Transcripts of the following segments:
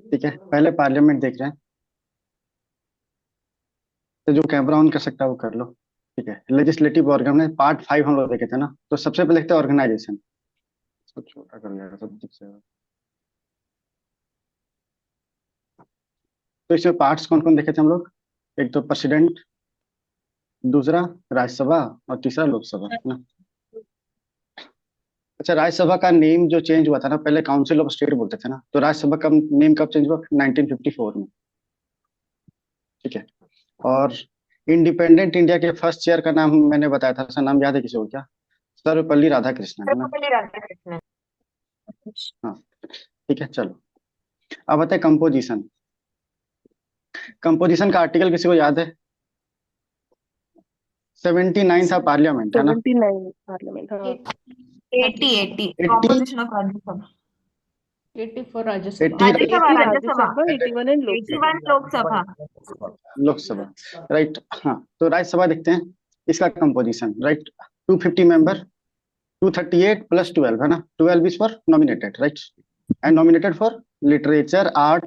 ठीक है, पहले पार्लियामेंट देख रहे हैं। तो जो कैमरा ऑन कर सकता है वो कर लो। ठीक है, लेजिस्लेटिव ऑर्गन में पार्ट 5 हम लोग देखे थे ना, तो सबसे पहले देखते हैं ऑर्गेनाइजेशन। इसको छोटा कर लिया सब दिख से। तो इसमें पार्ट्स कौन कौन देखे थे हम लोग? एक तो प्रेसिडेंट, दूसरा राज्यसभा, और तीसरा लोकसभा, है ना। अच्छा, राज्यसभा का नेम जो चेंज हुआ था ना, पहले काउंसिल ऑफ स्टेट बोलते थे ना, तो राज्यसभा का नेम कब चेंज हुआ? 1954 में। ठीक है। और इंडिपेंडेंट इंडिया के फर्स्ट चेयर का नाम मैंने बताया था, उसका नाम याद है किसी को क्या? सर्वपल्ली राधाकृष्णन, है ना। सर्वपल्ली राधाकृष्णन। हाँ। ठीक है, चलो। अब बताए कंपोजिशन। कंपोजिशन का आर्टिकल किसी को याद है? 79 था पार्लियामेंट, है ना। 79 पार्लियामेंट, हाँ। 80 80, composition of Rajya Sabha. 80 for Rajya Sabha. 80 Rajya Sabha 80 Rajya Sabha. Rajya Sabha, 81 and Lok Sabha. 81 Lok Sabha. Lok Sabha, right. हाँ, तो राज्यसभा देखते हैं। इसका कंपोजिशन, राइट। 250 मेंबर, 238 प्लस 12, है ना। 12 is for nominated, right. And nominated for literature, art,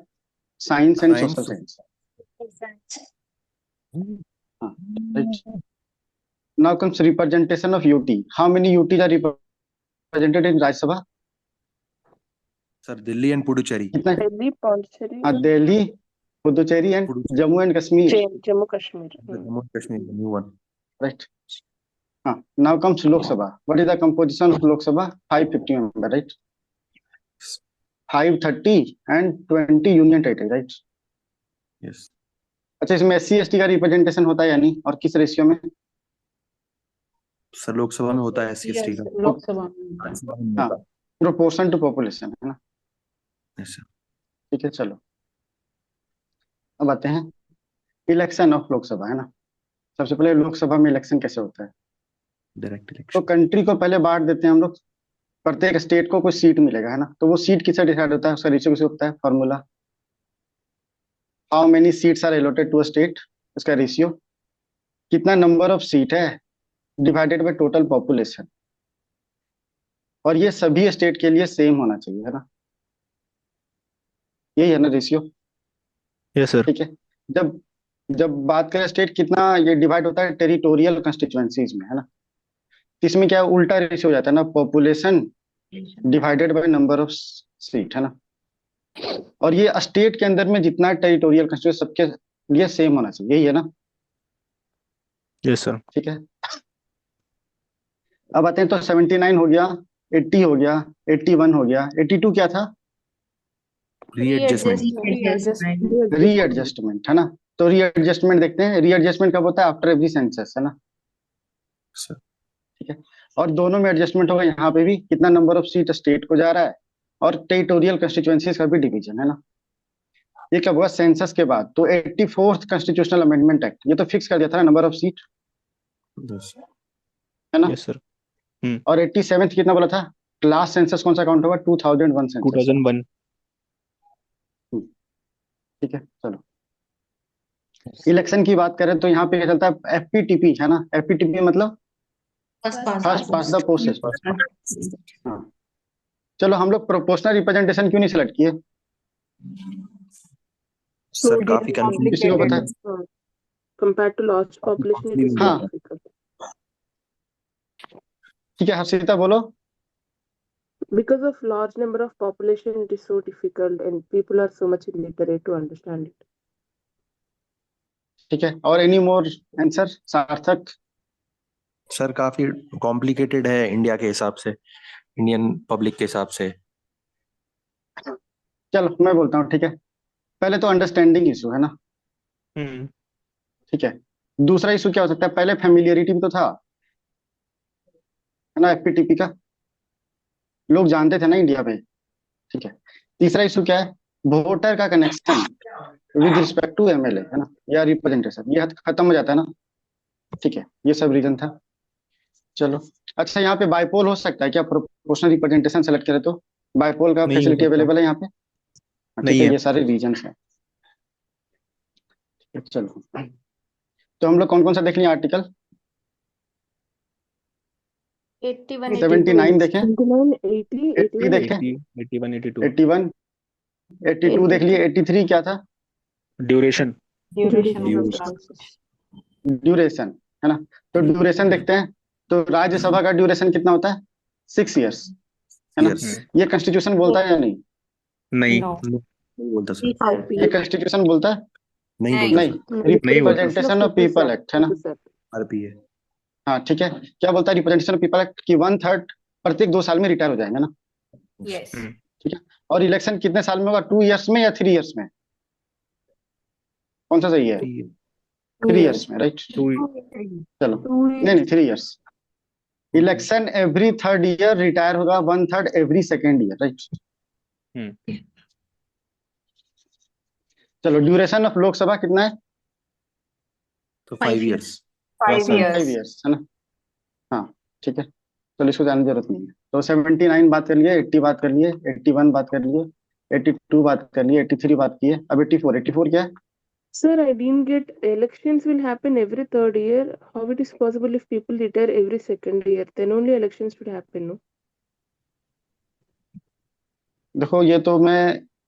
science and social science. Science. हाँ, right. Now comes representation of UT. How many UTs are represented in Rajya Sabha? Sir Delhi and Puducherry. कितना? दिल्ली, पौंडीचेरी, हाँ, Delhi, Puducherry and Puducherry, Jammu and Kashmir, Jammu Kashmir. Jammu and Kashmir, new one. Right. हाँ, now comes Lok Sabha. What is the composition of Lok Sabha? 550 member, right. 530 and 20 union territory, right. Yes अच्छा, इसमें SC ST का representation होता है या नहीं, और किस रेशियो में? सर, लोकसभा में होता है SC/ST यस, का। लोकसभा में। राज्यसभा में नहीं हाँ, होता। प्रोपोर्शन टू पॉपुलेशन, है ना। Yes sir. ठीक है, चलो। अब आते हैं इलेक्शन ऑफ लोकसभा, है ना। सबसे पहले लोकसभा में इलेक्शन कैसे होता है? डायरेक्ट तो इलेक्शन। कंट्री को पहले बांट देते हैं हम लोग। प्रत्येक स्टेट को कुछ सीट मिलेगा, है ना, तो वो सीट किससे डिसाइड होता है? उसका रेशियो किससे होता है? Formula. How many seats are allotted to a state, उसका रेशियो। कितना नंबर ऑफ सीट है डिवाइडेड बाय टोटल पॉपुलेशन। और ये सभी स्टेट के लिए सेम होना चाहिए, है ना। यही है ना रेशियो। Yes sir. ठीक है। जब जब बात करें स्टेट कितना ये डिवाइड होता है टेरिटोरियल कंस्टिट्यूएंसीज में, है ना। तो इसमें क्या उल्टा रेशियो हो जाता है ना, population divided by number of seat, है ना। और ये स्टेट के अंदर में जितना टेरिटोरियल कंस्टिट्यूएंसी सबके लिए सेम होना चाहिए, यही है ना। Yes sir. ठीक है। अब आते हैं, तो 79 हो गया, 80 हो गया, 81 हो गया, 82 क्या था? रीएडजस्टमेंट। रीएडजस्टमेंट। रीएडजस्टमेंट, है ना। तो रीएडजस्टमेंट देखते हैं। रीएडजस्टमेंट कब होता है? आफ्टर एवरी सेंसस, है ना। सर। ठीक है। और दोनों में एडजस्टमेंट होगा, यहाँ पे भी कितना नंबर ऑफ सीट स्टेट को जा रहा है, और टेरिटोरियल कंस्टिट्यूएंसीज का भी डिवीजन, है ना। ये कब हुआ? सेंसस के बाद। तो 84th कॉन्स्टिट्यूशनल अमेंडमेंट एक्ट ये तो फिक्स कर दिया था ना नंबर ऑफ सीट, यस। है ना। Yes sir. और 87th कितना बोला था? लास्ट सेंसस कौन सा काउंट होगा? 2001 सेंसस, है ना। 2001। ठीक है, चलो। इलेक्शन की बात करें तो यहाँ पे क्या चलता है? एफपीटीपी, है ना। एफपीटीपी मतलब फर्स्ट पास द पोस्ट। हाँ, चलो। हम लोग प्रोपोर्शनल रिप्रेजेंटेशन क्यों नहीं सिलेक्ट किए? सर काफी किसी को पता है? Compared to large population, it is हाँ, more difficult. ठीक है, हर्षिता बोलो। Because of large number of population, it is so difficult, and people are so much illiterate to understand it. ठीक है, और एनी मोर आंसर सार्थक? सर काफी complicated है इंडिया के हिसाब से, इंडियन पब्लिक के हिसाब से। चलो मैं बोलता हूँ, ठीक है। पहले तो अंडरस्टैंडिंग इशू, है ना। ठीक है। दूसरा इशू क्या हो सकता है? पहले फेमिलियरिटी भी तो था, है ना, एफपीटीपी का। लोग जानते थे ना इंडिया में। ठीक है। तीसरा इशू क्या है? वोटर का connection with respect to MLA, है ना, या रिप्रेजेंटेशन, ये खत्म हो जाता है ना। ठीक है, ये सब रीजन था। चलो। अच्छा, यहाँ पे बाइपोल हो सकता है क्या? प्रोपोर्शनल रिप्रेजेंटेशन सेलेक्ट करें तो बाइपोल का नहीं हो फैसिलिटी सकता। अवेलेबल है यहाँ पे? हाँ, ठीक नहीं है, है। ये सारे रीजन है। चलो, तो हम लोग कौन कौन सा देख लिए आर्टिकल? 81 79 देखें, 79, 80, 80 81, देखें, 82. 81, 82। 81, 82 देख लिए, 83 क्या था? Duration. Duration of Duration the of process. Duration, है ना? तो ड्यूरेशन देखते हैं, तो राज्यसभा का ड्यूरेशन कितना होता है? 6 years, है ना? यस, ये कॉन्स्टिट्यूशन बोलता है या नहीं? नहीं No. नहीं बोलता सर, ये कॉन्स्टिट्यूशन बोलता है? नहीं नहीं। बोलता नहीं, सर, नहीं बोलता। रिप्रेजेंटेशन ऑफ पीपल एक्ट, है ना? आरपी है। हाँ ठीक है, क्या बोलता है रिप्रेजेंटेशन ऑफ पीपल एक्ट की 1/3 प्रत्येक 2 साल में रिटायर हो जाएंगे ना? यस। ठीक है, और इलेक्शन कितने साल में होगा? 2 years में या 3 years में? कौन सा सही है? 3 years में, राइट? चलो, नहीं नहीं, 3 years। Election every 3rd year, retire होगा 1/3 एवरी 2nd year, राइट? हम्म। चलो, ड्यूरेशन ऑफ लोकसभा कितना है? तो 5 5 years। 5 5 years। years, है ना? हाँ ठीक है, चलो इसको जानने की जरूरत नहीं है। तो 79 बात कर लिए, 80 बात कर लिए, 81 बात कर लिए, 82 बात कर लिए, 83 बात की है, अब 84 क्या है? Sir, I didn't get elections will happen every 3rd year. How it is possible if people retire every 2nd year? Then only elections should happen, no? देखो, ये तो मैं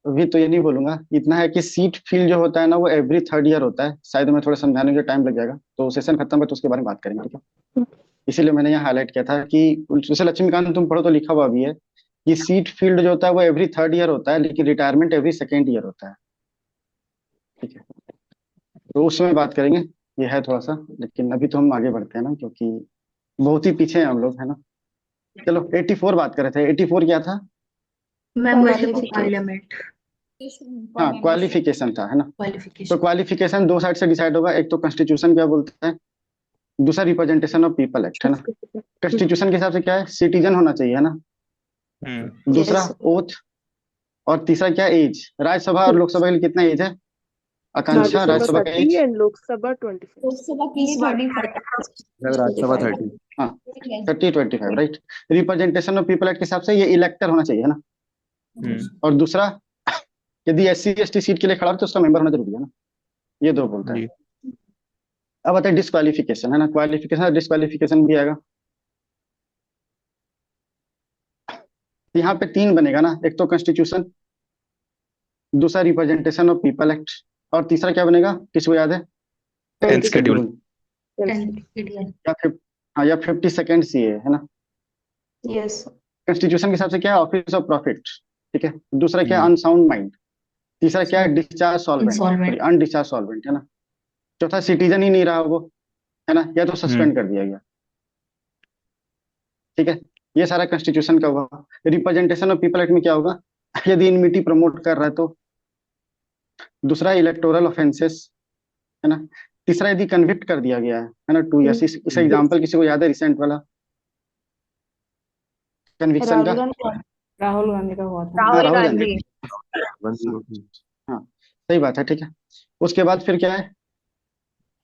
अभी तो ये नहीं बोलूंगा, इतना है कि सीट फिल जो होता है ना, वो एवरी 3rd year होता है। शायद मैं थोड़ा समझाने के टाइम लग जाएगा, तो सेशन खत्म है तो उसके बारे में बात करेंगे, ठीक है? इसीलिए मैंने यहाँ हाईलाइट किया था कि जैसे लक्ष्मीकांत तुम पढ़ो तो लिखा हुआ भी है कि सीट फील्ड जो होता है वो एवरी 3rd year होता है, लेकिन रिटायरमेंट एवरी 2nd year होता है, ठीक है? तो उसमें बात करेंगे, ये है थोड़ा सा, लेकिन अभी तो हम आगे बढ़ते हैं ना, क्योंकि बहुत ही पीछे हैं हम लोग, है ना? चलो 84 बात कर रहे थे, 84 क्या था? Membership of parliament. हाँ, क्वालिफिकेशन था, है ना? तो क्वालिफिकेशन। क्वालिफिकेशन 2 साइड से डिसाइड होगा, एक तो कॉन्स्टिट्यूशन क्या बोलता है, दूसरा रिप्रेजेंटेशन ऑफ पीपल एक्ट, है ना? कॉन्स्टिट्यूशन के हिसाब से क्या है? सिटीजन होना चाहिए, है ना? दूसरा Yes. ओथ, और तीसरा क्या? एज। राज्यसभा और लोकसभा के लिए कितना एज है? आकांक्षा, राज्यसभा का 30 age? and Lok Sabha 25. Lok Sabha की 25। राज्यसभा 30। हाँ, 30-25, right? Representation of people act के हिसाब से ये इलेक्टर होना चाहिए, है ना? और दूसरा, यदि SC ST सीट के लिए खड़ा हो तो उसका मेंबर होना जरूरी है ना? ये दो बोलता है। जी। अब आता है डिस्क्वालिफिकेशन, है ना? क्वालिफिकेशन, डिस्क्वालिफिकेशन भी आएगा। यहाँ पे 3 बनेगा ना, एक तो कॉन्स्टिट्यूशन, दूसरा रिप्रेजेंटेशन ऑफ पीपल एक्ट, और तीसरा क्या बनेगा, किसको याद है? 10th schedule। या फिर हाँ, या 52nd CA, है ना? यस। कॉन्स्टिट्यूशन के हिसाब से क्या है? ऑफिस ऑफ प्रॉफिट, ठीक है? दूसरा क्या है? Unsound mind. तीसरा क्या है? Discharge solvent, sorry undischarged solvent, है ना? चौथा सिटीजन ही नहीं रहा वो, है ना? या तो सस्पेंड कर दिया गया, ठीक है? ये सारा कॉन्स्टिट्यूशन का हुआ। रिप्रेजेंटेशन ऑफ पीपल एक्ट में क्या होगा? यदि इनमिटी प्रमोट कर रहा है तो। दूसरा इलेक्टोरल ऑफेंसेस, है ना? तीसरा यदि कन्विक्ट कर दिया गया है ना, 2 years। इस एग्जांपल किसी को याद है रिसेंट वाला कन्विक्शन का? राहुल गांधी का हुआ था। हाँ, राहुल राहुल गांधी। गांधी। हाँ, सही बात है, ठीक है? उसके बाद फिर क्या है?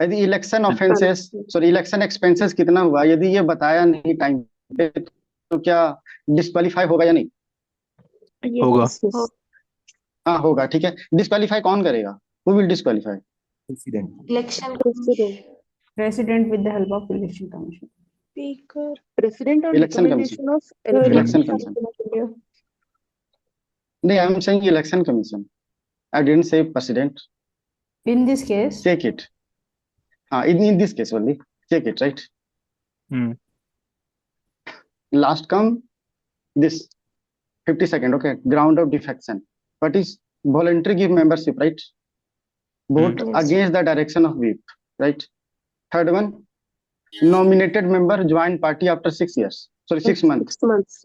यदि election offences, sorry election expenses कितना हुआ, यदि ये बताया नहीं टाइम पे, तो क्या डिस्क्वालीफाई होगा या नहीं? होगा। हाँ होगा, ठीक है? डिस्क्वालीफाई कौन करेगा? Who will disqualify? President. Election. President with the help of election commission. President on Election recommendation of Election Commission. नहीं, I am saying election commission, I didn't say president. In this case, check it. हाँ, in this case only, check it, right? Last come this 52nd, okay? Ground of defection. What is voluntary give membership, right? Vote against the direction of whip, right? Third one, nominated member join party after 6 years. Sorry, 6 months. 6 months.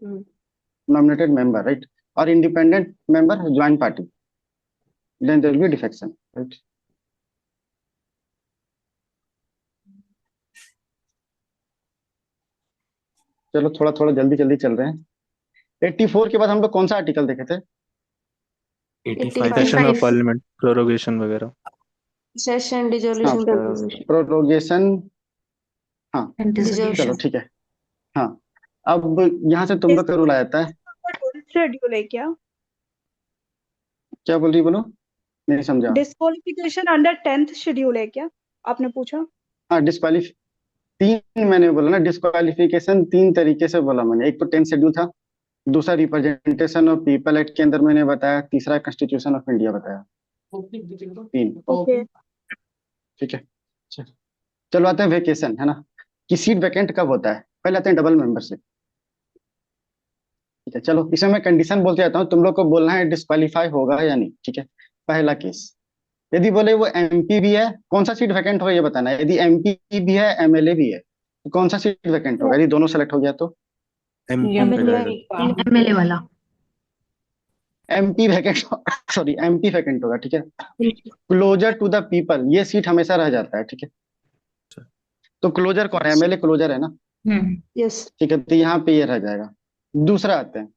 Nominated member, right? Or independent member join party. Then there will be defection, right? चलो थोड़ा थोड़ा जल्दी जल्दी चल रहे हैं। 84 के बाद हम लोग कौन सा आर्टिकल देखे थे? 85। सेशन ऑफ पार्लियामेंट, प्रोरोगेशन वगैरह। Session dissolution. प्रोरोगेशन, हाँ चलो ठीक है। हाँ, अब यहाँ से तुम लोग का रूल आ जाता है। शेड्यूल है क्या? क्या बोल रही, बोलो, नहीं समझा। डिस्क्वालिफिकेशन अंडर 10th शेड्यूल है क्या आपने पूछा? हाँ, तीन मैंने बोला ना, डिस्क्वालिफिकेशन 3 तरीके से बोला मैंने। एक तो 10th शेड्यूल था, दूसरा रिप्रेजेंटेशन ऑफ पीपल एक्ट के अंदर मैंने बताया, तीसरा कॉन्स्टिट्यूशन ऑफ इंडिया बताया, 3। Okay. ठीक है। चलो आते हैं वेकेशन, है ना, कि सीट वैकेंट कब होता है। पहले आते हैं डबल मेंबरशिप। ठीक है, चलो इसमें मैं कंडीशन बोलते जाता हूँ, तुम लोग को बोलना है डिस्क्वालीफाई होगा या नहीं। ठीक है, पहला केस, यदि बोले वो एमपी भी है, कौन सा सीट वैकेंट होगा ये बताना है। यदि एमपी भी है, एमएलए भी है, तो कौन सा सीट वैकेंट होगा। यदि दोनों सेलेक्ट हो गया तो एमपी रहेगा। एमएलए वाला। MP vacant sorry MP vacant होगा। ठीक है, क्लोजर टू द पीपल, ये सीट हमेशा रह जाता है। ठीक है, तो क्लोजर कौन है, एमएलए क्लोजर है ना। यस। ठीक है, तो यहाँ पे ये रह जाएगा। दूसरा आते हैं,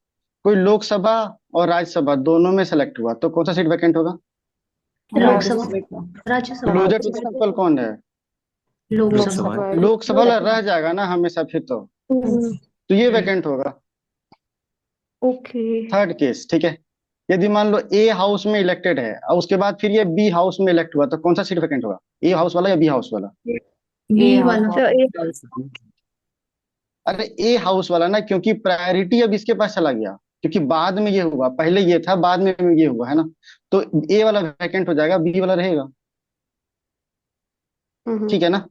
कोई लोकसभा और राज्यसभा दोनों में सेलेक्ट हुआ तो कौन सा सीट वैकेंट होगा। Lok Sabha, Rajya Sabha, closer to the people कौन है, लोकसभा। लोकसभा वाला रह जाएगा ना हमेशा फिर तो ये वैकेंट होगा। ओके। थर्ड केस, ठीक है, यदि मान लो ए हाउस में इलेक्टेड है और उसके बाद फिर ये बी हाउस में इलेक्ट हुआ तो कौन सा सीट वैकेंट होगा, ए हाउस वाला या बी हाउस वाला। बी वाला। अरे ए हाउस वाला ना, क्योंकि प्रायोरिटी अब इसके पास चला गया, क्योंकि बाद में ये हुआ, पहले ये था बाद में ये हुआ, है ना। तो ए वाला वैकेंट हो जाएगा, बी वाला रहेगा। ठीक है ना,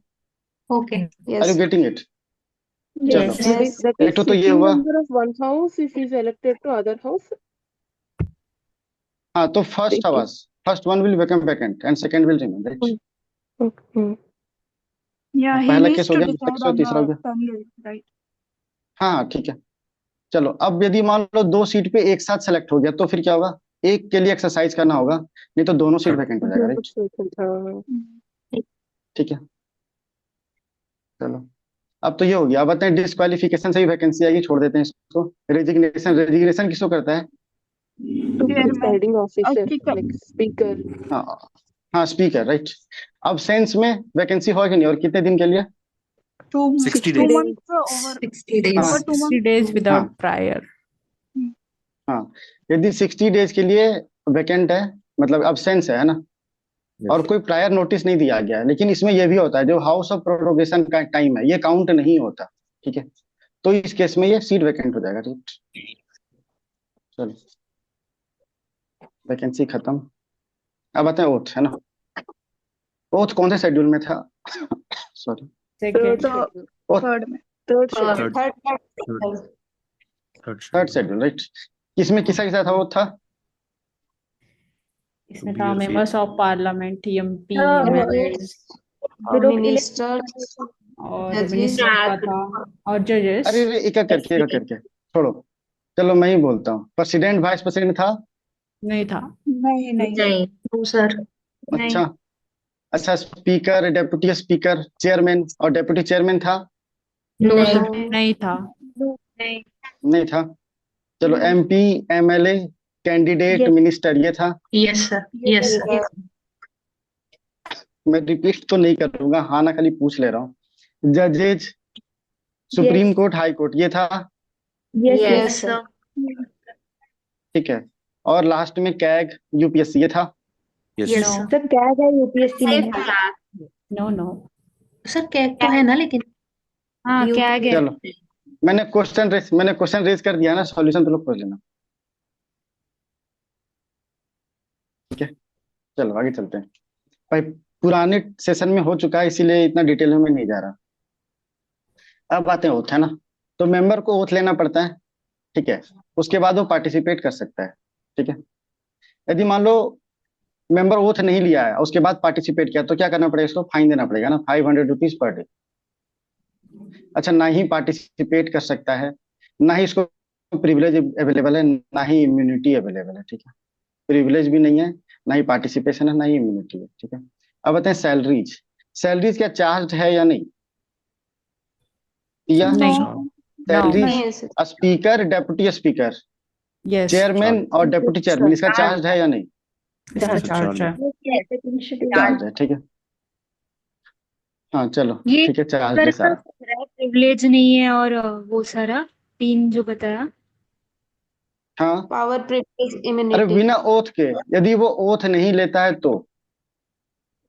okay. Are you getting it. Yes. That एक is तो ये sitting हुआ। member of one house if he is elected to other house. हाँ, तो first one will become vacant and second will remain, right. Okay. Yeah, he पहला needs case हो to गया, decide दूसरा on तीसरा हो the गया। term, right? हाँ हाँ, ठीक है। चलो अब यदि मान लो दो सीट पे एक साथ सेलेक्ट हो गया तो फिर क्या होगा, एक के लिए एक्सरसाइज करना होगा, नहीं तो दोनों सीट वैकेंट हो जाएगा, राइट। ठीक है, चलो अब तो ये हो गया। अब बताएं डिस्क्वालिफिकेशन से ही वैकेंसी आएगी, छोड़ देते हैं इसको। रेजिग्नेशन किसको करता है। Presiding officer, speaker. like speaker. हाँ हाँ, स्पीकर, राइट। अब सेंस में वैकेंसी होगी नहीं, और कितने दिन के लिए। 60 2 days. months over 60 days. हाँ 2 60 months. days without हाँ prior. हाँ, यदि 60 डेज के लिए वैकेंट है, मतलब अब्सेंस है ना, और कोई प्रायर नोटिस नहीं दिया गया है, लेकिन इसमें यह भी होता है जो हाउस ऑफ प्रोरोगेशन का टाइम है ये काउंट नहीं होता। ठीक है, तो इस केस में ये सीट वैकेंट हो जाएगा, ठीक। चलो वैकेंसी खत्म। अब आते हैं ओथ, है ना। ओथ कौन से शेड्यूल में था सॉरी, Second. ओथ Third में। Third schedule, right. किसमें किसका था ओथ था। इसमें था members of parliament, MP, हाँ, MLAs मिनिस्टर और Judges. मिनिस्टर का था और जजेस। अरे एक एक करके छोड़ो, चलो मैं ही बोलता हूँ। प्रेसिडेंट वाइस प्रेसिडेंट था। नहीं था। नहीं नहीं नहीं। No sir. अच्छा अच्छा, स्पीकर, डेप्यूटी स्पीकर, चेयरमैन और डेप्यूटी चेयरमैन था। नो नहीं। सर। नहीं था। नहीं था। चलो एमपी, एमएलए, कैंडिडेट, मिनिस्टर, ये था। Yes sir. Yes sir. मैं रिपीट तो नहीं करूंगा, हाँ ना खाली पूछ ले रहा हूँ। जजेज, सुप्रीम कोर्ट, हाई कोर्ट, ये था। Yes sir. ठीक है, और लास्ट में कैग, यूपीएससी, ये था। Yes. Yes No. सर। क्या है यूपीएससी में? No, no. सर कैग तो है ना, लेकिन हाँ क्या है चलो मैंने क्वेश्चन रेज कर दिया ना, सॉल्यूशन तो लोग खोज लेना। ठीक है, चलो आगे चलते हैं। भाई पुराने सेशन में हो चुका है, इसीलिए इतना डिटेल में मैं नहीं जा रहा। अब आते हैं ओथ, है ना। तो मेंबर को ओथ लेना पड़ता है, ठीक है, उसके बाद वो पार्टिसिपेट कर सकता है। ठीक है, यदि मान लो मेंबर ओथ नहीं लिया है उसके बाद पार्टिसिपेट किया तो क्या करना पड़ेगा, इसको फाइन देना पड़ेगा ना, 500 रुपीज पर डे। अच्छा, ना ही पार्टिसिपेट कर सकता है, ना ही इसको प्रिविलेज अवेलेबल है, ना ही इम्यूनिटी अवेलेबल है। ठीक है, प्रिविलेज भी नहीं है, ना ही पार्टिसिपेशन है, ना ही इम्यूनिटी है। ठीक है, अब बताएं सैलरीज। सैलरीज क्या चार्ज है या नहीं, या नहीं। Salaries speaker, deputy speaker, Yes. Chairman और डेप्यूटी चेयरमैन, इसका चार्ज है या नहीं। इसका चार्ज है। चार्ज है, ठीक है। हाँ चलो ये ठीक है, चार्ज के साथ। प्रिविलेज नहीं है और वो सारा 3 जो बताया। हाँ, पावर, प्रिविलेज, अरे इम्यूनिटी। बिना ओथ के, यदि वो ओथ नहीं लेता है तो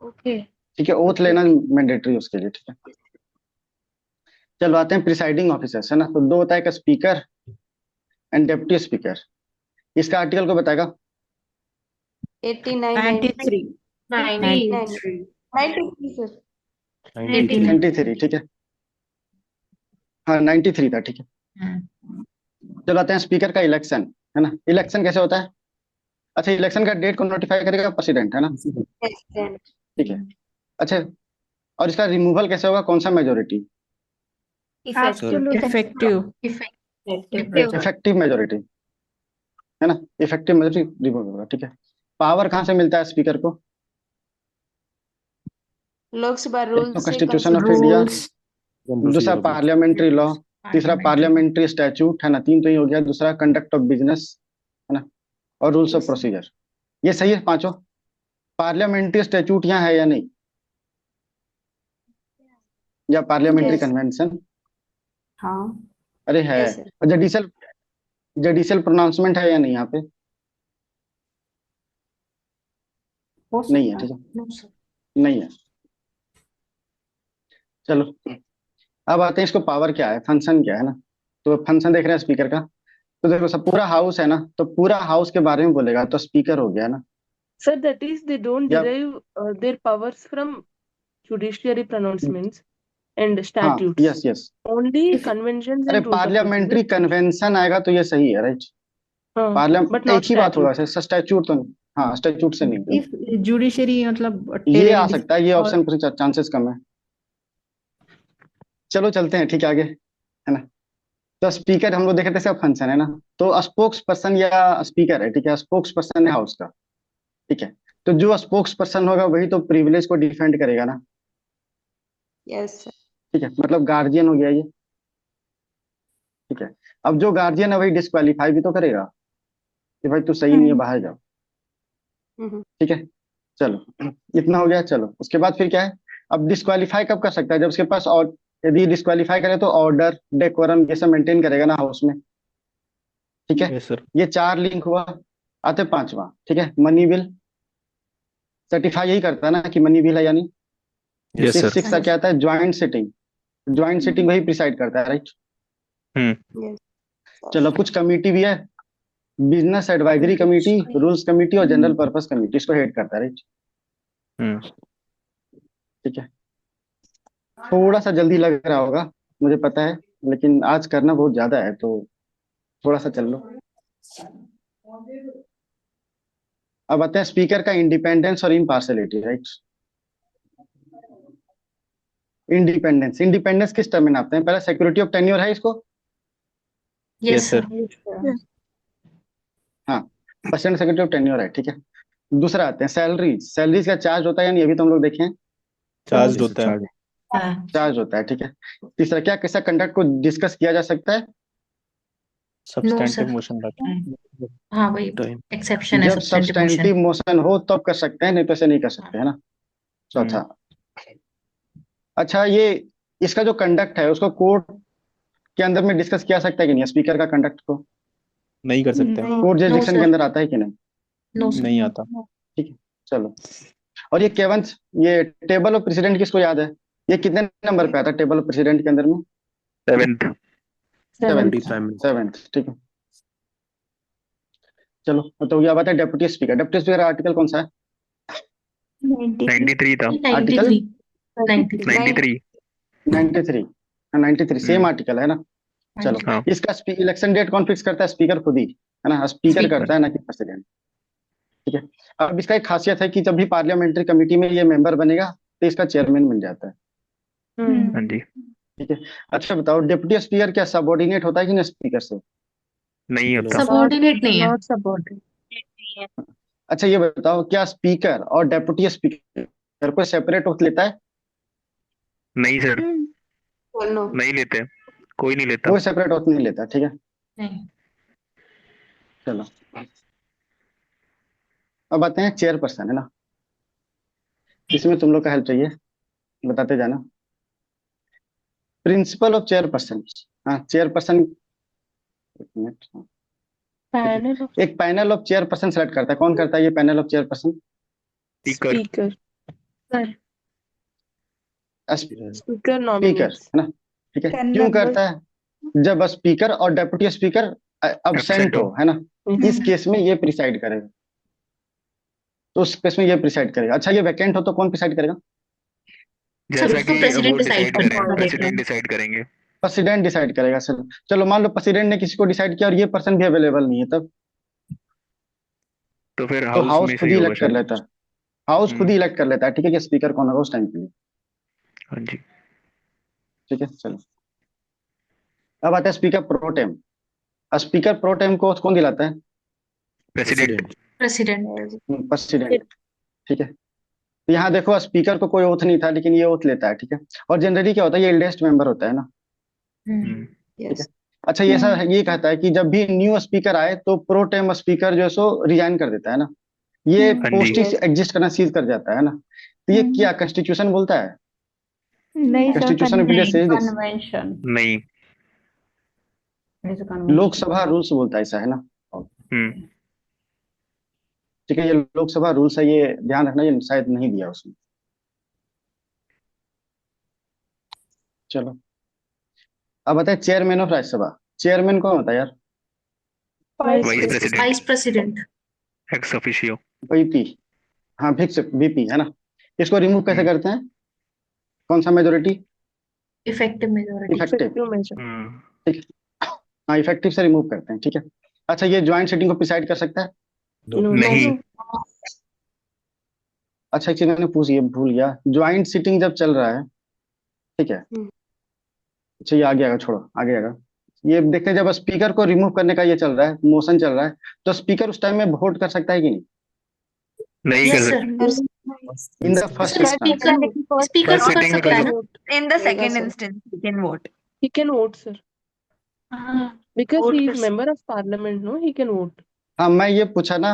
ओके। ठीक है, ओथ लेना मैंडेटरी उसके लिए। ठीक है, चलो आते हैं प्रिसाइडिंग ऑफिसर्स, है ना। तो दो होता है, एक स्पीकर एंड डेप्यूटी स्पीकर। इसका आर्टिकल को बताएगा। 89, 93. 93, 93 सर। 93, ठीक है। हाँ 93 था, ठीक है। चलो आते हैं स्पीकर का इलेक्शन, है ना। इलेक्शन कैसे होता है? अच्छा, इलेक्शन का डेट को नोटिफाई करेगा प्रेसिडेंट, है ना। President. ठीक है। अच्छा, और इसका रिमूवल कैसे होगा? कौन सा majority? Absolute Effective. Effective majority, है ना। इफेक्टिव मेजोरिटी रिमूव होगा, ठीक है। पावर कहाँ से मिलता है स्पीकर को? लोकसभा एक रूल तो से कॉन्स्टिट्यूशन ऑफ इंडिया, दूसरा पार्लियामेंट्री लॉ, तीसरा पार्लियामेंट्री स्टैट्यूट, है ना। तीन तो ही हो गया। दूसरा कंडक्ट ऑफ बिजनेस, है ना, और रूल्स ऑफ प्रोसीजर। ये सही है पांचों। पार्लियामेंट्री स्टैट्यूट यहाँ है या नहीं? या पार्लियामेंट्री Yes. कन्वेंशन? हाँ. अरे है। Yes, sir. और जडिशियल जडिशियल प्रोनाउंसमेंट है या नहीं यहाँ पे? हो नहीं है, सकता ठीक है. है, नहीं है। चलो अब आते हैं इसको पावर क्या है, फंक्शन क्या है ना। तो फंक्शन देख रहे हैं स्पीकर का। तो देखो सब पूरा हाउस है ना, तो पूरा हाउस के बारे में बोलेगा तो स्पीकर हो गया ना। Sir, that is, they don't या derive their powers from judiciary pronouncements and हाँ, statutes. Yes yes. Only conventions अरे and rules of parliamentary procedure. Convention आएगा तो ये सही है, राइट। हाँ, but पार्लियामेंट not एक ही बात होगा, statutes. स्टैट्यूट तो नहीं। हाँ, स्टैट्यूट से नहीं। If judiciary मतलब ये आ सकता है, ये और ऑप्शन पर चांसेस कम है। चलो चलते हैं, ठीक है, आगे, है ना। तो स्पीकर हम लोग देखे थे, इसका फंक्शन है ना। तो स्पोक्स पर्सन या स्पीकर है, ठीक है, स्पोक्स पर्सन है हाउस का, ठीक है। तो जो स्पोक्स पर्सन होगा वही तो प्रिविलेज को डिफेंड करेगा ना, Yes, sir. ठीक है। मतलब गार्जियन हो गया ये, ठीक है। अब जो गार्जियन है वही डिस्क्वालीफाई भी तो करेगा कि भाई तू सही नहीं है, बाहर जाओ, Mhm. ठीक है। चलो इतना हो गया। चलो उसके बाद फिर क्या है? अब डिस्क्वालीफाई कब कर सकता है? जब उसके पास, और यदि डिस्क्वालीफाई करे तो ऑर्डर, डेकोरम ये सब मेंटेन करेगा ना हाउस में, ठीक है। Yes sir. ये चार लिंक हुआ। आते पांचवा, ठीक है, मनी बिल। सर्टिफाई यही करता है ना कि मनी बिल है या नहीं। Yes six sir. सिक्स का क्या आता है? Joint sitting. ज्वाइंट सिटिंग वही प्रिसाइड करता है, राइट। Yes. चलो कुछ कमिटी भी है, business advisory committee, rules committee और जनरल पर्पस कमेटी, इसको हेड करता है, राइट। ठीक है। थोड़ा सा जल्दी लग रहा होगा मुझे पता है, लेकिन आज करना बहुत ज्यादा है तो थोड़ा सा चल लो। अब आते हैं स्पीकर का इंडिपेंडेंस और इम्पार्शियलिटी, राइट। इंडिपेंडेंस, इंडिपेंडेंस किस टर्म में नापते हैं? पहले सिक्योरिटी ऑफ टेन्योर है इसको। Yes sir. हाँ, परसेंट सिक्योरिटी ऑफ टेन्योर है, ठीक है। दूसरा आते हैं सैलरीज। सैलरीज का चार्ज होता है या नहीं? अभी तो हम लोग देखें चार्ज होता है। चार्ज होता है, ठीक है। तीसरा क्या, कैसा कंडक्ट को डिस्कस किया जा सकता है? सब्सटेंटिव मोशन रहता है। हाँ वही टाइम। एक्सेप्शन है जब सब्सटेंटिव मोशन। सब्सटेंटिव मोशन हो तब कर सकते हैं, नहीं तो ऐसे नहीं कर सकते, है ना। चौथा, अच्छा ये इसका जो कंडक्ट है उसको कोर्ट के अंदर में डिस्कस किया सकता है कि नहीं? स्पीकर का कंडक्ट को नहीं कर सकते। कोर्ट जुरिडिक्शन के सर। अंदर आता है कि नहीं? No sir. नहीं आता। ठीक है, चलो। और ये केवंस, ये टेबल ऑफ प्रेसिडेंट किसको याद है? ये कितने नंबर पे आता है टेबल ऑफ प्रेसिडेंट के अंदर में? 7th। सेवेंथ, ठीक है। चलो तो ये बात है deputy speaker. Deputy speaker article कौन सा है? 93 था। आर्टिकल 93। 93, 93 सेम आर्टिकल है ना। चलो हाँ। इसका इलेक्शन डेट कौन फिक्स करता है? स्पीकर खुद ही, है ना। स्पीकर करता है ना कि प्रेसिडेंट, ठीक है। अब इसका एक खासियत है कि जब भी पार्लियामेंट्री कमेटी में ये मेंबर बनेगा तो इसका चेयरमैन बन जाता है, हाँ जी। ठीक है। अच्छा बताओ, डिप्टी स्पीकर क्या सबऑर्डिनेट होता है कि नहीं स्पीकर से? नहीं होता। सबऑर्डिनेट नहीं है। Not supported. अच्छा ये बताओ, क्या स्पीकर और डेप्यूटी स्पीकर को सेपरेट वक्त लेता है? नहीं सर, No. नहीं लेते, कोई नहीं लेता। वो सेपरेट वक्त नहीं लेता, ठीक है। नहीं। चलो अब आते हैं चेयरपर्सन, है ना। इसमें तुम लोग का हेल्प चाहिए, बताते जाना। Principle of chairperson. हाँ चेयरपर्सन, एक मिनट, हाँ। Panel of एक पैनल ऑफ चेयरपर्सन सेलेक्ट करता है। कौन करता है ये panel of chairperson? Speaker. speaker. Speaker, Speaker nominates. है ना, ठीक है। Ten क्यों members. करता है? जब स्पीकर और डेप्यूटी स्पीकर absent हो, है ना, इस केस में ये प्रिसाइड करेगा, तो उस केस में ये प्रिसाइड करेगा। अच्छा ये वैकेंट हो तो कौन प्रिसाइड करेगा? जैसा उसको कि president वो decide डिसाइड करें, करता है। प्रेसिडेंट डिसाइड करेंगे। प्रेसिडेंट डिसाइड करेगा सर। चलो मान लो प्रेसिडेंट ने किसी को डिसाइड किया और ये पर्सन भी अवेलेबल नहीं है, तब तो फिर तो हाउस हाउस में से खुद ही ही होगा इलेक्ट कर शायद। लेता है, हाउस खुद ही इलेक्ट कर लेता है, ठीक है, कि स्पीकर कौन होगा उस टाइम के लिए। हाँ जी। ठीक है चलो, अब आता है स्पीकर प्रोटेम। स्पीकर प्रोटेम को कौन दिलाता है? प्रेसिडेंट। president प्रेसिडेंट, ठीक है। तो यहाँ देखो स्पीकर को कोई ओथ नहीं था, लेकिन ये ओथ लेता है, ठीक है। और जनरली क्या होता है, ये एल्डेस्ट मेंबर होता है ना। Yes. अच्छा ये सर ये कहता है कि जब भी न्यू स्पीकर आए तो प्रोटेम स्पीकर जो है सो रिजाइन कर देता है ना, ये हाँ पोस्ट जी। ही एग्जिस्ट करना सीज कर जाता है ना। तो ये क्या कॉन्स्टिट्यूशन बोलता है? नहीं sir, Constitution of India says this. Convention, नहीं। It is convention. Lok Sabha rules बोलता है ऐसा, है ना। हम्म ठीक है, ये लोकसभा रूल्स है, ये ध्यान रखना, ये शायद नहीं दिया उसमें। चलो अब बताए चेयरमैन ऑफ राज्यसभा। चेयरमैन कौन होता है यार? Vice Vice president, vice president ex officio. VP, हाँ फिक्स वीपी, है ना। इसको रिमूव कैसे करते हैं? कौन सा majority? effective majority effective, Effective measure. ठीक है। हाँ इफेक्टिव से रिमूव करते हैं, ठीक है। अच्छा ये ज्वाइंट सिटिंग को प्रिसाइड कर सकता है? No. नहीं। अच्छा एक चीज मैंने पूछ ये भूल गया, ज्वाइंट सिटिंग जब चल रहा है, ठीक है। अच्छा ये आगे आएगा, छोड़ो आगे आएगा। ये देखते हैं जब स्पीकर को रिमूव करने का ये चल रहा है, मोशन चल रहा है, तो स्पीकर उस टाइम में वोट कर सकता है कि नहीं? नहीं yes कर sir in the first sir instance. speaker First तो कर sitting में सकता है कर- ना। In the second instance, he can vote. He can vote, sir. हाँ Because vote he कर is member of parliament, no? He can vote. हाँ मैं ये पूछा ना,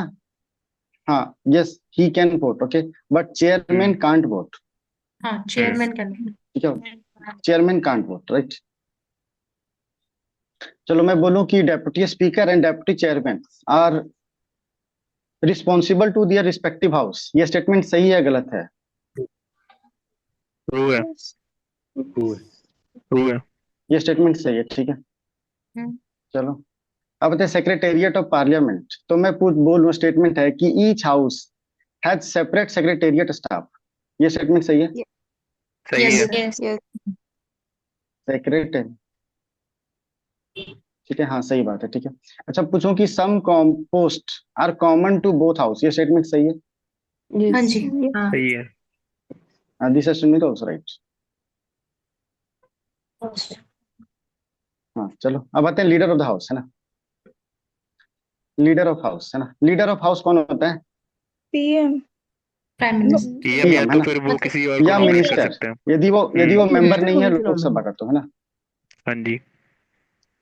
हाँ yes he can vote, okay, but chairman can't vote, हाँ chairman का नहीं ठीक है, चेयरमैन कांट वोट, राइट। चलो मैं बोलूं कि deputy speaker and deputy chairman are responsible to their respective house, ये स्टेटमेंट सही है गलत है? ट्रू है, ट्रू है। ये स्टेटमेंट सही है, ठीक है। चलो अब बताए सेक्रेटेरिएट ऑफ पार्लियामेंट। तो मैं बोलूं स्टेटमेंट है कि each house has separate secretariat staff, ये स्टेटमेंट सही है? सही yes है। yes Yes. सेक्रेट है, ठीक है, हाँ सही बात है, ठीक है। अच्छा पूछूं कि some post are common to both house, ये स्टेटमेंट सही है? Yes. हाँ जी हाँ सही है। This statement also right. हाँ चलो अब आते हैं लीडर ऑफ द हाउस, है ना। लीडर ऑफ हाउस, है ना, लीडर ऑफ हाउस कौन होता है? PM. prime minister पीएम या PM, है तो ना, फिर वो किसी और या को नॉमिनेट कर मिनिस्टर, सकते हैं। यदि वो मेंबर नहीं है Minister लोकसभा का, तो है ना। हाँ जी।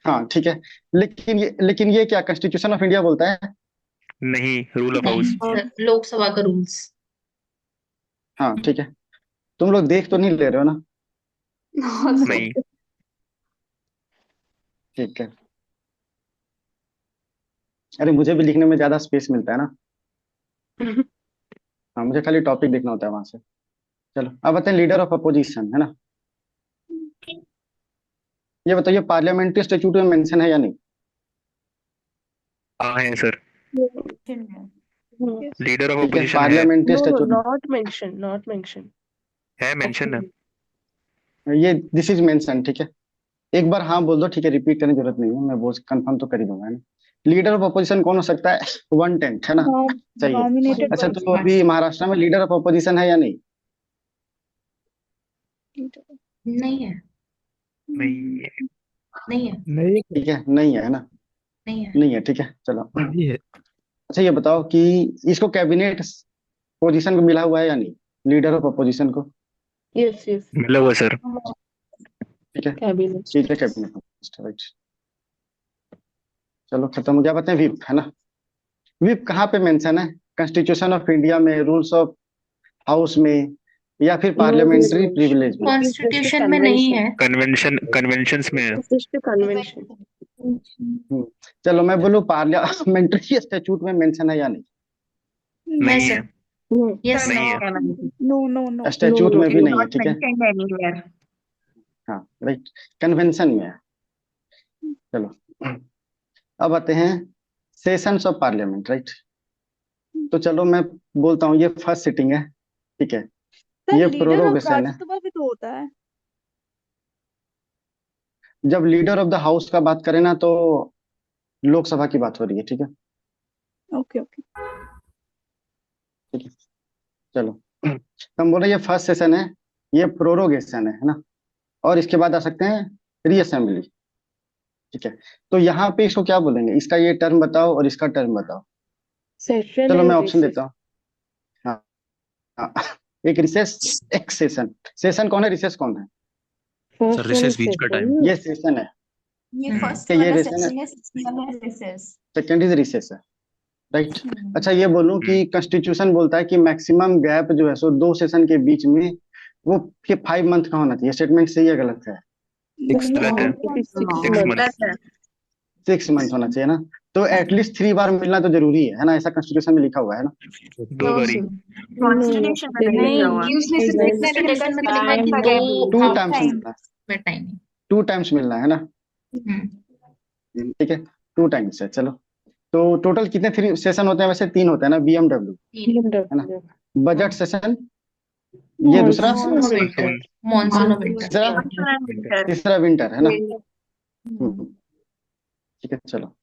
हाँ ठीक है, लेकिन ये क्या कॉन्स्टिट्यूशन ऑफ इंडिया बोलता है? नहीं, रूल ऑफ हाउस। नहीं लोकसभा का rules हाँ ठीक है, तुम लोग देख तो नहीं ले रहे हो ना? No, sir. नहीं। ठीक है, अरे मुझे भी लिखने में ज्यादा स्पेस मिलता है ना। हाँ मुझे खाली टॉपिक देखना होता है वहां से। चलो अब बताएं लीडर ऑफ अपोजिशन, है ना। ये बताइए पार्लियामेंट्री स्टैट्यूट में मेंशन है या नहीं? हाँ है सर, Hmm. लीडर ऑफ ठीक है, अपोजिशन है। Parliamentary No, statute not mentioned. Not mentioned. है, मेंशन है। ये दिस इज मेंशन, ठीक है। एक बार हाँ बोल दो, ठीक है, रिपीट करने की जरूरत नहीं है, मैं वो कंफर्म तो कर ही दूंगा, है ना। लीडर ऑफ अपोजिशन कौन हो सकता है? 1/10, है ना, चाहिए। Nominated अच्छा by तो अभी महाराष्ट्र में लीडर ऑफ अपोजिशन है या नहीं? नहीं है नहीं है। नहीं है ठीक है, नहीं है, है ना, नहीं है नहीं है, ठीक है चलो। अच्छा ये बताओ कि इसको कैबिनेट पोजीशन को मिला हुआ है या नहीं, लीडर ऑफ अपोजिशन को? Yes, yes. मिला हुआ सर। ठीक है, Cabinet. ठीक है, कैबिनेट मिनिस्टर, राइट। चलो खत्म हो गया, बताएं विप, है ना। विप कहाँ पे मेंशन है? कॉन्स्टिट्यूशन ऑफ इंडिया में, रूल्स ऑफ हाउस में, या फिर पार्लियामेंट्री No, प्रिविलेज में? कॉन्स्टिट्यूशन में नहीं है कन्वेंशंस में है। It's just a convention. चलो मैं बोलूँ पार्लियामेंट्री स्टैट्यूट में मेंशन है या नहीं? नहीं है। No. यस नहीं है। No. स्टैट्यूट No, में भी नहीं है, Not ठीक है, mentioned anywhere. हाँ राइट, कन्वेंशन में है। चलो अब आते हैं सेशंस ऑफ पार्लियामेंट, राइट। तो चलो मैं बोलता हूँ ये फर्स्ट सिटिंग है, ठीक है। सर ये लीडर ऑफ प्रोरोगेशन है। राज्यसभा भी तो होता है। जब लीडर ऑफ द हाउस का बात करें ना, तो लोकसभा की बात हो रही है, ठीक है। Okay okay. ठीक है, चलो। तो हम बोल रहे हैं ये फर्स्ट सेशन है, ये प्रोरोगेशन है ना। और इसके बाद आ सकते हैं रीअसेंबली, ठीक है। तो यहाँ पे इसको क्या बोलेंगे, इसका ये टर्म बताओ और इसका टर्म बताओ। सेशन चलो मैं एंड ऑप्शन देता हूँ। हाँ, हाँ। एक रिसेस, एक सेशन। सेशन कौन है, रिसेस कौन है? सर रिसेस बीच का टाइम। ये सेशन है, ये फर्स्ट क्या ये वाला रेशन है? सेशन है, सेकंड वाला रिसेस। सेकेंड इज रिसेस है, राइट। अच्छा ये बोलूं कि कॉन्स्टिट्यूशन बोलता है कि मैक्सिमम गैप जो है सो दो सेशन के बीच में वो 5 मंथ का होना चाहिए। स्टेटमेंट सही है गलत है? गलत है। it is 6 6 months. Month. 6 month होना चाहिए ना। तो एटलीस्ट 3 बार मिलना तो जरूरी है ना, ऐसा कॉन्स्टिट्यूशन में लिखा हुआ है ना। 2 बारी। कॉन्स्टिट्यूशन में नहीं लिखा हुआ। कॉन्स्टिट्यूशन में लिखा है कि दो 2 हाउस टाइम्स मिलना है, में टाइम 2 टाइम्स मिलना है ना, ठीक है। 2 टाइम्स है, चलो। तो टोटल कितने 3 सेशन होते हैं? वैसे 3 होते हैं ना, बीएमडब्ल्यू है ना। बजट सेशन, ये दूसरा, मानसून और विंटर। तीसरा, तीसरा विंटर है ना। ठीक है, चलो।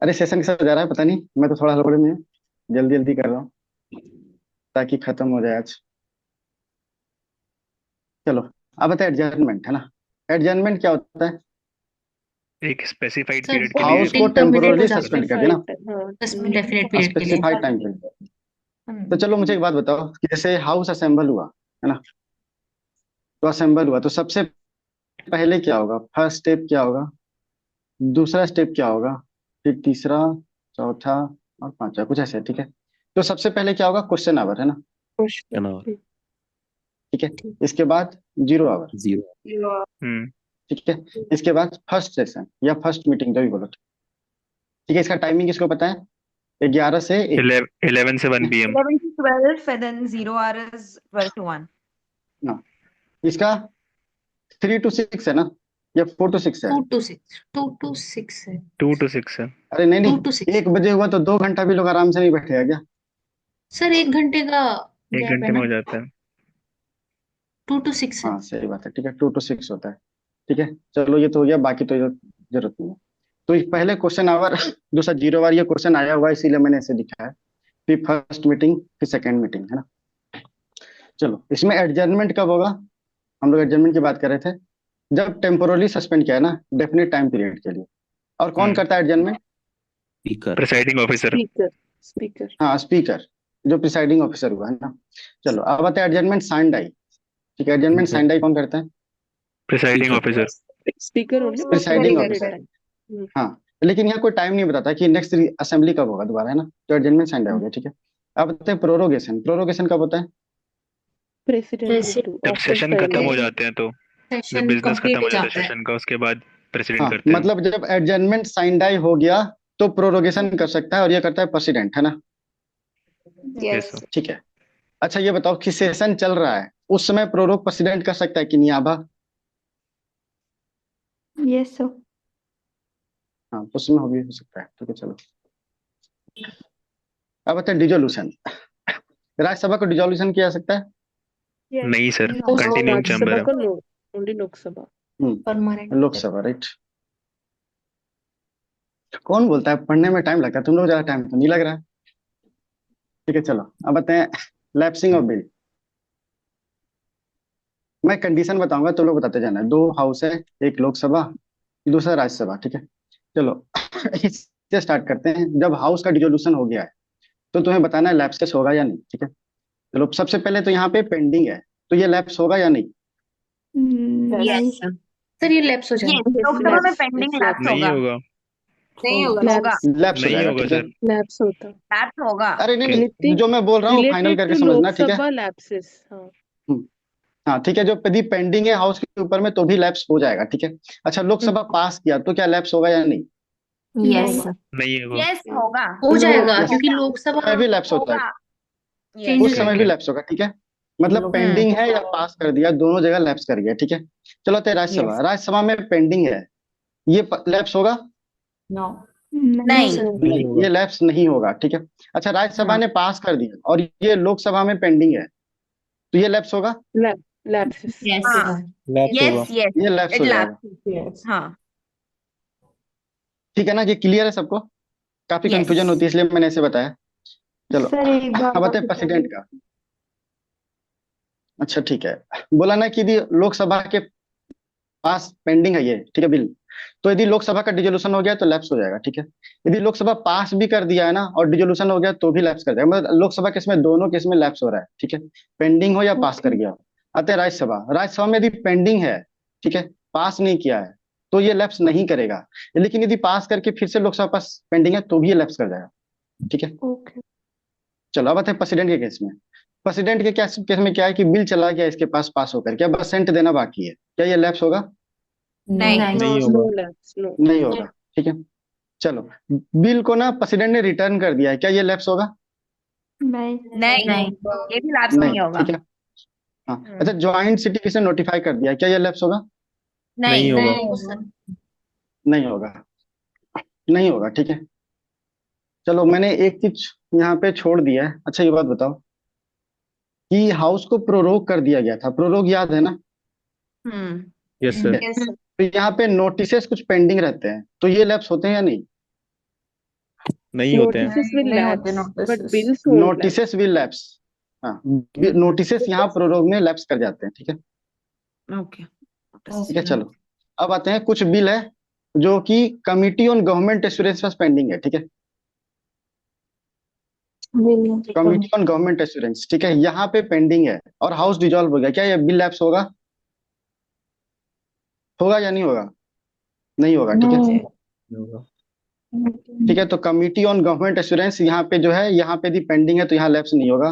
अरे सेशन कैसा जा रहा है पता नहीं, मैं तो थोड़ा हड़बड़ी में हूँ, जल्दी जल्दी कर रहा हूँ ताकि खत्म हो जाए आज। चलो अब आता है एडजर्नमेंट, है ना। एडजर्नमेंट क्या होता है? एक स्पेसिफाइड सर, पीरियड के हाउस को लिए टेम्पोरली हो सस्पेंड जाता कर दिया ना, डेफिनेट पीरियड के लिए। स्पेसिफाइड टाइम के लिए। तो चलो मुझे एक बात बताओ कि जैसे हाउस असेंबल हुआ है ना, तो असेंबल हुआ तो सबसे पहले क्या होगा? फर्स्ट स्टेप क्या होगा, दूसरा स्टेप क्या होगा, फिर तीसरा, चौथा और पांचवा, कुछ ऐसे, ठीक है। तो सबसे पहले क्या होगा? क्वेश्चन आवर, है ना, ठीक है। इसके बाद 0 आवर, ठीक है। इसके बाद फर्स्ट सेशन या फर्स्ट मीटिंग, जो भी बोलो, ठीक है। इसका टाइमिंग किसको पता है? 11 से 1। 11 से 1 PM। 11 to 12 and then 0 hour is 12 to 1. हाँ, इसका 3 to 6 है ना, या 4 to 6 है? 2 to 6 2 to 6 है। 2 to 6 है। अरे नहीं 2 to नहीं, 6 1 बजे हुआ तो 2 घंटा भी लोग आराम से नहीं बैठेगा क्या? सर 1 घंटे का 1 गैप है घंटे में ना। हो जाता है। 2 to 6 है। हाँ सही बात है, ठीक है। 2 to 6 होता है, ठीक है। चलो ये तो हो गया, बाकी तो जरूरत नहीं है। तो इस पहले क्वेश्चन आवर, दूसरा 0 आवर, ये क्वेश्चन आया हुआ है इसीलिए मैंने ऐसे लिखा है। फिर फर्स्ट मीटिंग, फिर सेकेंड मीटिंग, है ना। चलो इसमें एडजर्नमेंट कब होगा? हम लोग एडजर्नमेंट की बात कर रहे थे जब टेम्पोरली सस्पेंड किया है ना, डेफिनेट टाइम पीरियड के लिए। और कौन करता है adjournment? Speaker. Presiding officer. Speaker हाँ स्पीकर, जो प्रिसाइडिंग ऑफिसर हुआ, है ना। चलो अब आता है एडजर्नमेंट साइन डाई, ठीक है। एडजर्नमेंट साइन डाई कौन करता है? Presiding officer. Speaker only presiding officer, हाँ। लेकिन यहाँ कोई टाइम नहीं बताता कि नेक्स्ट असेंबली कब होगा दोबारा, है ना। तो एडजर्नमेंट साइन डाई हो गया, ठीक है। अब बताते हैं प्रोरोगेशन। प्रोरोगेशन कब होता है? प्रेसिडेंट जब सेशन खत्म हो जाते हैं तो, जब सेशन बिजनेस कंप्लीट खत्म हो हो जाता है जाता है। सेशन का, उसके बाद प्रेसिडेंट हाँ करते हैं। मतलब जब एडजर्नमेंट साइन डाई हो गया तो प्रोरोगेशन कर सकता है, और ये करता है प्रेसिडेंट, है ना। Yes, sir. ठीक है। अच्छा ये बताओ कि सेशन चल रहा है उस समय प्रोरोग प्रेसिडेंट कर सकता है कि नहीं, आभा? Yes, sir. हाँ उस समय हो सकता है, ठीक है। चलो अब बताए डिजोल्यूशन। राज्यसभा को डिजोल्यूशन किया जा सकता है? नहीं सर, No, कंटिन्यूम चैम्बर है। राज्यसभा का only Lok Sabha. Permanent Lok Sabha, right. कौन बोलता है पढ़ने में टाइम लगता है? तुम लोग ज्यादा टाइम तो नहीं लग रहा है, ठीक है। चलो अब बताएं लैप्सिंग ऑफ बिल। मैं कंडीशन बताऊंगा, तुम लोग बताते जाना। 2 हाउस है, एक लोकसभा, दूसरा राज्यसभा, ठीक है। चलो इससे स्टार्ट करते हैं। जब हाउस का डिसोल्यूशन हो गया है तो तुम्हें बताना है लैप्सेस होगा या नहीं, ठीक है। चलो सबसे पहले तो यहाँ पे पेंडिंग है, तो ये लैप्स होगा या नहीं? Yes, sir. सर ये लैप्स हो जाएगा। लोकसभा में पेंडिंग लैप्स नहीं होगा। होगा। नहीं होगा। होगा। लैप्स हो नहीं जाएगा, होगा ठीक है। सर। लैप्स होता लैप्स होगा। अरे नहीं नहीं, Anything जो मैं बोल रहा हूँ फाइनल related करके to समझना, ठीक है। लोकसभा lapses, हाँ। हाँ ठीक है, जो यदि पेंडिंग है हाउस के ऊपर में तो भी लैप्स हो जाएगा, ठीक है। अच्छा लोकसभा पास किया तो क्या लैप्स होगा या नहीं? Yes, sir. नहीं होगा। Yes, होगा। हो जाएगा Yes. क्योंकि उस लोकसभा समय भी लैप्स होता है, होगा। चेंज उस समय भी okay. लैप्स होगा, ठीक है। मतलब पेंडिंग है या पास कर दिया, दोनों जगह लैप्स कर गया, ठीक है। चलो आते हैं राज्यसभा। राज्यसभा में पेंडिंग है, ये लैप्स होगा? नो। नहीं। नहीं, ये लैप्स नहीं होगा, ठीक है। अच्छा, राज्यसभा ने पास कर दिया और ये लोकसभा में पेंडिंग है, तो ये लैप्स होगा? Lapses. हाँ लैप्स होगा। यस यस ये लैप्स इट हो जाएगा, Yes. हाँ ठीक है ना? ये क्लियर है सबको? काफी Yes. कंफ्यूजन होती है, इसलिए मैंने ऐसे बताया। चलो सर एक बार अब आते हैं प्रेसिडेंट का। अच्छा ठीक है, बोला ना कि यदि लोकसभा के पास पेंडिंग है ये, ठीक है, बिल, तो यदि लोकसभा का डिजोल्यूशन हो गया तो लैप्स हो जाएगा, ठीक है। यदि लोकसभा पास भी कर दिया है ना और डिजोल्यूशन हो गया तो भी लैप्स कर जाएगा, मतलब लोकसभा केस में, दोनों केस में लैप्स हो रहा है, ठीक है, पेंडिंग हो या पास कर गया हो। आते हैं राज्यसभा। राज्यसभा में यदि पेंडिंग है, ठीक है, पास नहीं किया है, तो ये लैप्स नहीं करेगा। लेकिन यदि पास करके फिर से लोकसभा पास पेंडिंग है तो भी ये लैप्स कर जाएगा, ठीक है। ओके चलो अब आते हैं प्रेसिडेंट के केस में। प्रेसिडेंट के केस में क्या है कि बिल चला गया इसके पास होकर, क्या बस सेंट देना बाकी है, क्या ये लैप्स होगा? नहीं नहीं नो होगा। लैप्स नो नहीं होगा, ठीक है। चलो, बिल को ना प्रेसिडेंट ने रिटर्न कर दिया है, क्या ये लैप्स होगा? नहीं ये भी लाप्स नहीं, नहीं होगा ठीक है। हाँ, अच्छा, ज्वाइंट सिटी किसे नोटिफाई कर दिया है, क्या ये लैप्स होगा? नहीं होगा। नहीं होगा, नहीं होगा, ठीक है। चलो, मैंने एक चीज यहाँ पे छोड़ दिया है। अच्छा, ये बात बताओ कि हाउस को प्रोरोग कर दिया गया था, प्रोरोग याद है ना? हम्म यस सर। यस सर तो यहाँ पे नोटिसेस कुछ पेंडिंग रहते हैं, तो ये लैप्स होते हैं या नहीं? नहीं होते हैं। notices will नहीं होते lapse but notices. bills won't lapse. Notices will lapse. हाँ, नोटिसेस यहाँ प्रोरोग में लैप्स कर जाते हैं, ठीक है। ओके ठीक है, चलो अब आते हैं, कुछ बिल है जो कि कमिटी ऑन गवर्नमेंट एश्योरेंस पर पेंडिंग है, ठीक है। कमिटी ऑन गवर्नमेंट एश्योरेंस, ठीक है, यहाँ पे पेंडिंग है और हाउस डिसॉल्व हो गया, क्या ये बिल लैप्स होगा? होगा या नहीं होगा? नहीं होगा, ठीक है। नहीं होगा। ठीक है, तो कमिटी ऑन गवर्नमेंट एश्योरेंस यहाँ पे जो है, यहाँ पे यदि पेंडिंग है तो यहाँ लैप्स नहीं होगा।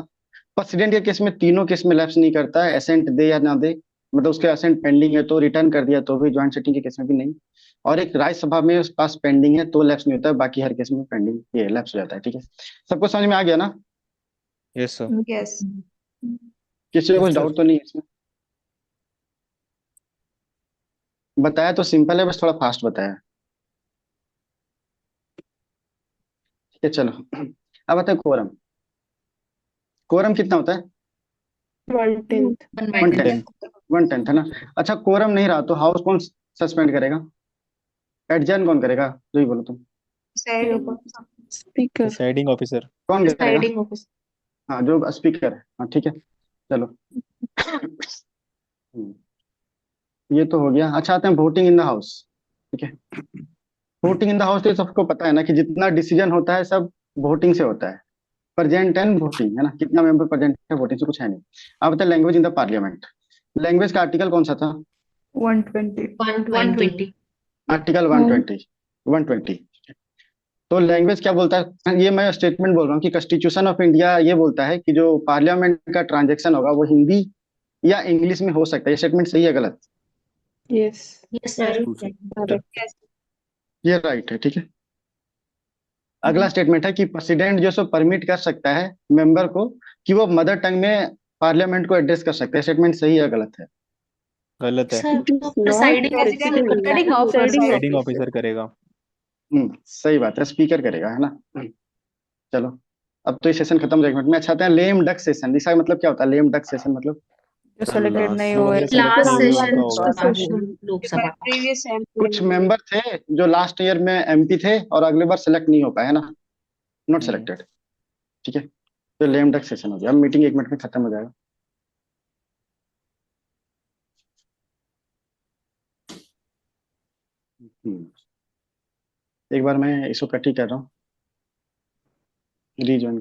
प्रेसिडेंट के केस में, तीनों केस में लैप्स नहीं करता है, एसेंट दे या ना दे, मतलब उसके एसेंट पेंडिंग है तो, रिटर्न कर दिया तो भी, ज्वाइंट सिटिंग के केस में भी नहीं। और एक राज्यसभा में उस पास पेंडिंग है तो लैप्स नहीं होता है, बाकी हर केस में पेंडिंग ये लैप्स हो जाता है, ठीक है। सबको समझ में आ गया ना? Yes sir. यस किसी को कुछ डाउट तो नहीं है इसमें? बताया तो सिंपल है, बस थोड़ा फास्ट बताया, ठीक है। चलो अब आता है कोरम। कोरम कितना होता है? 1/10 1/10 है ना। अच्छा, कोरम नहीं रहा तो हाउस कौन सस्पेंड करेगा, एडजर्न कौन करेगा? जो ही बोलो तुम। speaker deciding officer. कौन करेगा? Deciding officer. हाँ, जो स्पीकर है, हाँ, ठीक है। चलो ये तो हो गया। अच्छा, आते हैं वोटिंग इन द हाउस, ठीक है। वोटिंग इन द हाउस तो सबको पता है ना कि जितना डिसीजन होता है सब वोटिंग से होता है। प्रेजेंट एंड वोटिंग है ना, कितना मेंबर प्रेजेंट है, वोटिंग से कुछ है नहीं। अब बताए language in the parliament. Language का आर्टिकल कौन सा था? 120. 120। आर्टिकल 120। 120। तो लैंग्वेज क्या बोलता है, ये मैं स्टेटमेंट बोल रहा हूँ कि कॉन्स्टिट्यूशन ऑफ इंडिया ये बोलता है कि जो पार्लियामेंट का ट्रांजेक्शन होगा वो हिंदी या इंग्लिश में हो सकता है। ये स्टेटमेंट सही है गलत? yes yes sir. correct ये राइट है, ठीक है। अगला स्टेटमेंट है कि प्रेसिडेंट जो सो परमिट कर सकता है मेंबर को कि वो मदर टंग में पार्लियामेंट को एड्रेस कर सकते हैं। स्टेटमेंट सही है गलत है? गलत है। सर It तो is not presiding president, officer करता है presiding ना। Deciding officer. ऑफिसर करेगा। सही बात है, स्पीकर करेगा, है ना। चलो, अब तो ये सेशन खत्म हो जाएगा, एक मिनट में। अच्छा, आते हैं लेम डक सेशन। इसका मतलब क्या होता है, लेम डक सेशन मतलब? जो सेलेक्टेड नहीं हुए मतलब सेलेक्ट लास्ट नहीं हुआ सेशन उनका होगा। लोकसभा का। previous कुछ मेंबर थे जो लास्ट ईयर में एमपी थे और अगले बार सेलेक्ट नहीं हो पाए, है ना, नॉट सेलेक्टेड, ठीक है। तो लेम डक सेशन हो गया। अब मीटिंग 1 मिनट में खत्म हो जाएगा। एक बार मैं इसको कट ही कर रहा हूँ, रीजॉइन